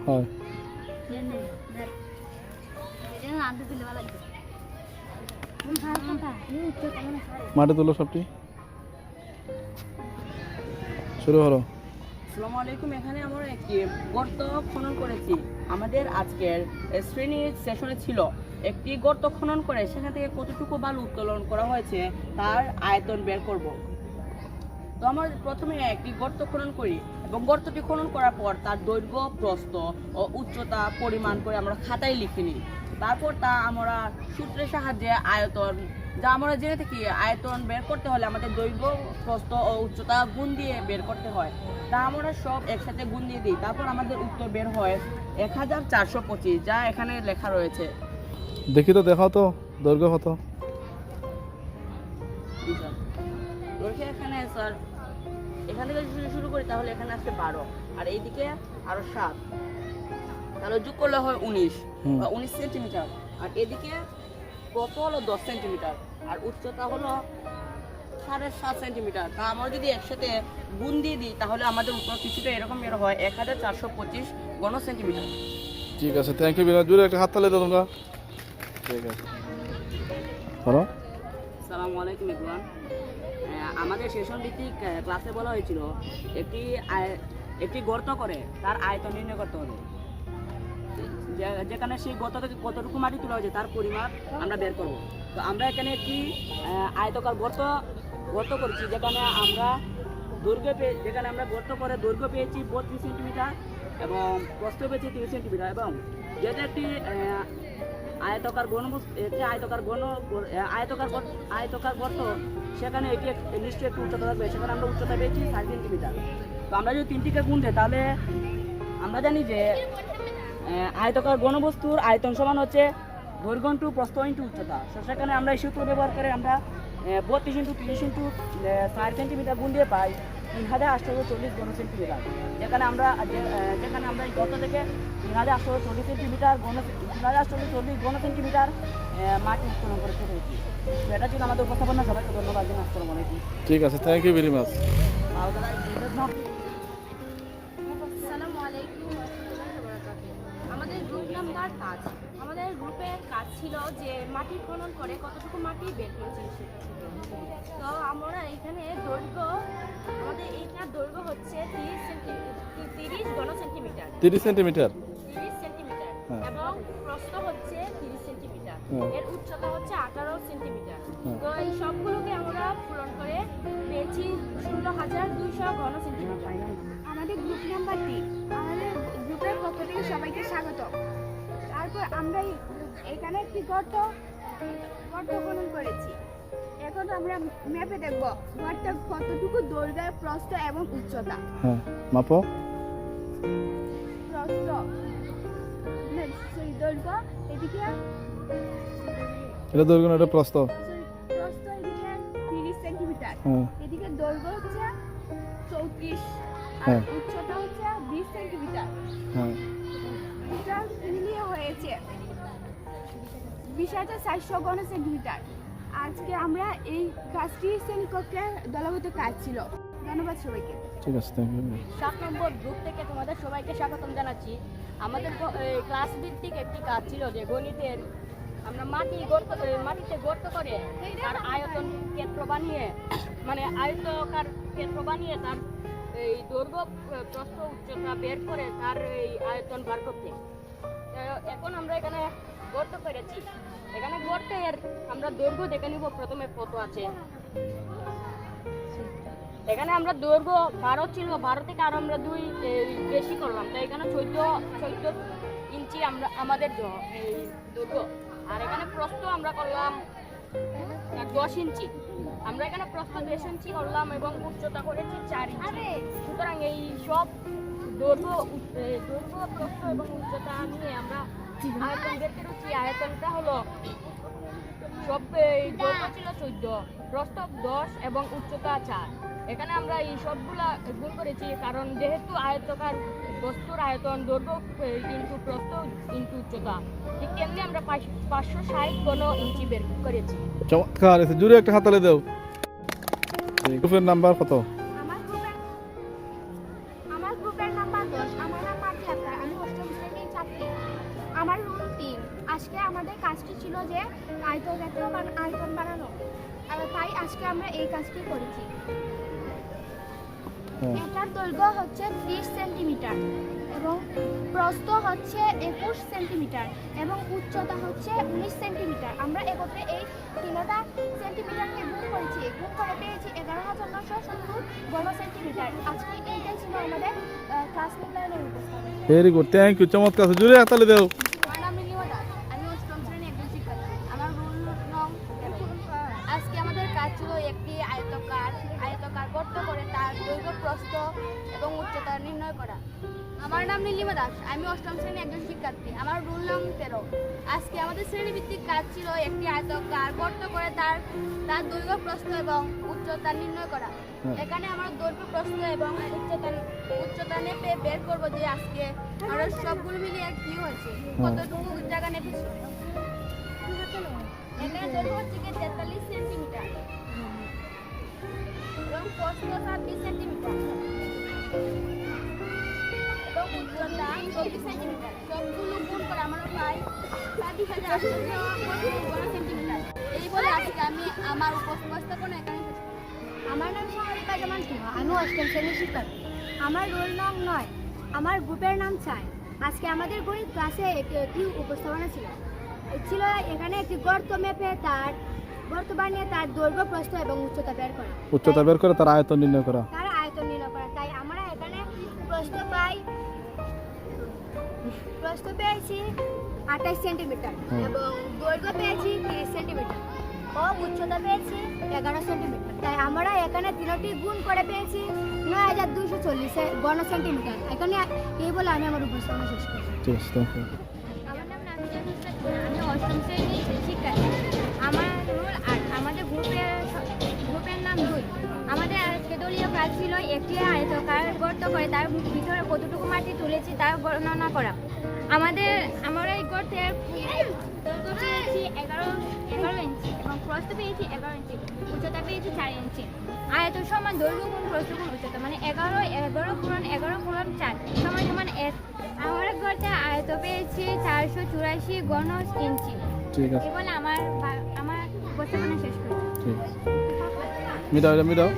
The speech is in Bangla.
হয় মাটি তুলো সবটি শুরু হলো। আসসালামু আলাইকুম। এখানে আমরা একটি গর্ত খনন করেছি। আমাদের আজকের শ্রেণীর সেশনে ছিল একটি গর্ত খনন করে সেখান থেকে কতটুকু বালু উত্তোলন করা হয়েছে তার আয়তন বের করব। তো আমরা প্রথমে একটি গর্ত খনন করি এবং গর্তটি খনন করার পর তার দৈর্ঘ্য, প্রস্থ ও উচ্চতা পরিমাণ করে আমরা খাতায় লিখে নিই। তারপর তা আমরা সূত্রের সাহায্যে আয়তন, যা আমরা জেনে থাকি আয়তন বের করতে হলে আমাদের দৈর্ঘ্য, প্রস্থ ও উচ্চতা গুণ দিয়ে বের করতে হয়। তা আমরা সব একসাথে গুণ দিয়ে দিই। তারপর আমাদের উত্তর বের হয় 1425, যা এখানে লেখা রয়েছে। দেখি তো, দেখাও তো দৈর্ঘ্য কত। দৈর্ঘ্য এখানে স্যার এখান থেকে যদি শুরু করি তাহলে এখানে আসছে 12, আর এইদিকে আরো 7, তাহলে যোগ করলে হয় 19 সেন্টিমিটার। আর এদিকে প্রস্থ হলো 10 সেন্টিমিটার আর উচ্চতা হলো 7.5 সেন্টিমিটার। তা আমরা যদি একসাথে গুণ দিয়ে দিই তাহলে আমাদের উত্তর কিছুটা এরকম বের হয় 1425 ঘন সেন্টিমিটার। ঠিক আছে, থ্যাংক ইউ। বিরাজ জুড়ে একটা হাত তালে দাও তোমরা। ঠিক আছে, বলো। আসসালামু আলাইকুম এভরিওয়ান। আমাদের সেশন ভিত্তিক ক্লাসে বলা হয়েছিল একটি গর্ত করে তার আয়তন নির্ণয় করতে হবে। যেখানে সেই গর্ত থেকে কতটুকু মাটি তোলা হয়েছে তার পরিমাপ আমরা বের করব। তো আমরা এখানে একটি আয়তকার গর্ত করেছি, যেখানে আমরা গর্ত করে দৈর্ঘ্য পেয়েছি 32 সেন্টিমিটার এবং প্রস্থ পেয়েছি 30 সেন্টিমিটার। এবং যেটা একটি আয়তকার গর্ত, সেখানে এটি নিশ্চয়ই একটু উচ্চতা থাকবে, সেখানে আমরা উচ্চতা পেয়েছি 60 সেন্টিমিটার। তো আমরা যদি তিনটিকে গুণ দিই তাহলে আমরা জানি যে আয়তকার ঘনবস্তুর আয়তন সমান হচ্ছে দৈর্ঘ্য ইন্টু প্রস্থ ইন্টু উচ্চতা। সেখানে আমরা এই সূত্র ব্যবহার করে আমরা 32 ইন্টু 30 ইন্টু 60 সেন্টিমিটার গুণ দিয়ে পাই 3840 ঘন সেন্টিমিটার। যেখানে আমরা এই গর্ত থেকে 3840 সেন্টিমিটার 3840 ঘন সেন্টিমিটার মাটি উত্তোলন করে পেরেছি। তো এটা ছিল আমাদের উপস্থাপনা। সবাইকে ধন্যবাদ জানাই। আসসালামু আলাইকুম। ঠিক আছে, থ্যাংক ইউ ভেরি মাচ। আমাদের গ্রুপ নাম্বার 5, আমাদের গ্রুপের কাজ ছিল যে মাটি খনন করে কতটুকু মাটি বের করেছি সেটা। তো আমরা এখানে দৈর্ঘ্য, আমাদের এইটার দৈর্ঘ্য হচ্ছে 30 ঘন সেন্টিমিটার 30 সেন্টিমিটার এবং প্রস্থ হচ্ছে 30 সেন্টিমিটার। এর উচ্চতা হচ্ছে 18 সেন্টিমিটার। তো এই সবগুলোকে আমরা পূরণ করে পেয়েছি 16,200 ঘন সেন্টিমিটার। আমাদের গ্রুপ নাম্বার 3, আমাদের গ্রুপের পক্ষ থেকে সবাইকে স্বাগত। তারপর আমরা এখানে একটি গর্ত খনন করেছি। এখন আমরা ম্যাপে দেখব গর্ত কতটুকু দৈর্ঘ্য, প্রস্থ এবং উচ্চতা। হ্যাঁ, মাপো। প্রস্থ দৈর্ঘ্য এদিকে, এটা দৈর্ঘ্য না, এটা প্রস্থ। প্রস্থ এদিকে 30 সেন্টিমিটার, এদিকে দৈর্ঘ্য হচ্ছে 34 আর উচ্চতা হচ্ছে 20 সেন্টিমিটার। এটা মিলিয়ে হয়েছে 20,400 ঘন সেন্টিমিটার। আজকে আমরা এই কাজটি শ্রেণীকক্ষে দলগত কাজ ছিল। ধন্যবাদ সবাইকে। ঠিক আছে, থ্যাংক ইউ। 7 নম্বর গ্রুপ থেকে তোমাদের সবাইকে স্বাগতম জানাচ্ছি। আমাদের ক্লাস ভিত্তিক একটি কাজ ছিল যে গণিতের আমরা মাটিতে গর্ত করে তার আয়তন ক্ষেত্র বানিয়ে, মানে আয়তকার ক্ষেত্র বানিয়ে তার এই দৈর্ঘ্য, প্রস্থ, উচ্চতা বের করে তার এই আয়তন বার করতে। এখন আমরা এখানে গর্ত করেছি। এখানে গর্তের আমরা দৈর্ঘ্য দেখে নিব। প্রথমে কত আছে। এখানে আমরা দৈর্ঘ্য 12 ছিল, 12 থেকে আরো আমরা 2 বেশি করলাম। তো এখানে 14 ইঞ্চি আমাদের এই দৈর্ঘ্য। আর এখানে প্রস্থ আমরা করলাম 10 ইঞ্চি। আমরা এখানে প্রস্থ 10 ইঞ্চি করলাম এবং উচ্চতা করেছি 4 ইঞ্চি। সুতরাং এই সব দৈর্ঘ্য, প্রস্থ এবং উচ্চতা নিয়ে আমরা আয়তন বের করেছি। আয়তনটা হলো সব দৈর্ঘ্য ছিল 14, প্রস্থ 10 এবং উচ্চতা 4। এখানে আমরা এই সবগুলা গুণ করেছি, কারণ যেহেতু আয়তকার বস্তুর আয়তন দৈর্ঘ্য ইন্টু প্রস্থ ইন্টু উচ্চতা, ঠিক তেমনি আমরা 560 ঘন ইঞ্চি বের করেছি। চমৎকার আছে, জুড়ে একটা হাততালি দাও। গ্রুপের নাম্বার কত? আমার গ্রুপের নাম্বার 10। আমার নাম মার্জি আক্তার, আমি অষ্টম শ্রেণীর ছাত্রী। আমার রুল 3। আজকে আমাদের কাজটি ছিল যে আয়তন বানানো, আর তাই আজকে আমরা এই কাজটি করেছি। হ্যাঁ। এটার দৈর্ঘ্য হচ্ছে 30 সেন্টিমিটার এবং প্রস্থ হচ্ছে 21 সেন্টিমিটার এবং উচ্চতা হচ্ছে 19 সেন্টিমিটার। আমরা একত্রে এই 3টা সেন্টিমিটারকে গুণ করেছি, গুণ করে পেয়েছি 11,970 ঘন সেন্টিমিটার। আজকে এইটাই ছিল আমাদের ক্লাস মূল্যায়নের উপস্থাপনা। ভেরি গুড, থ্যাংক ইউ, চমৎকার আছে, জুড়ে হাততালি দাও। আমার নাম নীলিমা দাস, আমি অষ্টম শ্রেণীর একজন শিক্ষার্থী। আমার রোল নং 13। আজকে আমাদের কাজ ছিল একটি আয়তকার গর্ত করে তার দৈর্ঘ্য, প্রস্থ এবং উচ্চতা নির্ণয় করা। আমার নাম নীলিমা দাস, আমি অষ্টম শ্রেণীর একজন শিক্ষার্থী। আমার রোল নং 13। আজকে আমাদের শ্রেণীভিত্তিক কাজ ছিল একটি আয়তকার গর্ত করে তার দৈর্ঘ্য, প্রস্থ এবং উচ্চতা নির্ণয় করা। এখানে আমরা দৈর্ঘ্য, প্রস্থ এবং উচ্চতা নেপে বের করবো যে আজকে আমরা সবগুলো মিলিয়ে কি হয়েছে, কতটুকু জায়গা নেপেছি। এখানে দৈর্ঘ্য হচ্ছে 43 সেন্টিমিটার এবং প্রস্থ 26 সেন্টিমিটার এবং উচ্চতা 24 সেন্টিমিটার। সবগুলো গুণ করে আমরা প্রায় 27,825 সেন্টিমিটার। এই বলে আজকে আমি আমার উপস্থাপনা এখানে শেষ করছি। আমার নাম সাহারিকা জামান সিংহ, আমি অষ্টম শ্রেণীর শিক্ষার্থী। আমার রোল নং 9। আমার গ্রুপের নাম চাই। আজকে আমাদের গণিত ক্লাসে একটি উপস্থাপনা ছিল এখানে একটি গর্ত মেপে গর্ত বানিয়ে তার দৈর্ঘ্য, প্রস্থ এবং উচ্চতা বের করা। উচ্চতা বের করে তার আয়তন নির্ণয় করা। তার আয়তন নির্ণয় করা। তাই আমরা এখানে প্রস্থ পেয়েছি 28 সেন্টিমিটার এবং দৈর্ঘ্য পেয়েছি 30 সেন্টিমিটার ও উচ্চতা পেয়েছি 11 সেন্টিমিটার। তাই আমরা এখানে 3টি গুণ করে পেয়েছি 9,240 ঘন সেন্টিমিটার। এখানে এই বলে আমি আমার উপস্থাপনা শেষ করছি। ঠিক আছে, থ্যাংক ইউ। আমার নাম নাফিজা নুসরাত গুনা, আমি অষ্টম শ্রেণীর শিক্ষার্থী। আমার রোল 8। আমাদের গ্রুপের নাম 2। আমাদের আজকে দলীয় কাজ ছিল একটি আয়তকার গর্ত করে তার ভিতরে কতটুকু মাটি তুলেছি তার গণনা করা। আমরা এই গর্তের দৈর্ঘ্য পেয়েছি 11 ইঞ্চি এবং প্রস্থ পেয়েছি 11 ইঞ্চি, উচ্চতা পেয়েছি 4 ইঞ্চি। আয়তন সমান দৈর্ঘ্য গুণ প্রস্থ গুণ উচ্চতা, মানে 11 গুণন 4 সমান 1। আমার গর্তে আয়ত পেয়েছি 484 ঘন ইঞ্চি। ঠিক আছে, এই বলে আমার উপস্থাপনা শেষ করি। ঠিক আছে, মিটাও।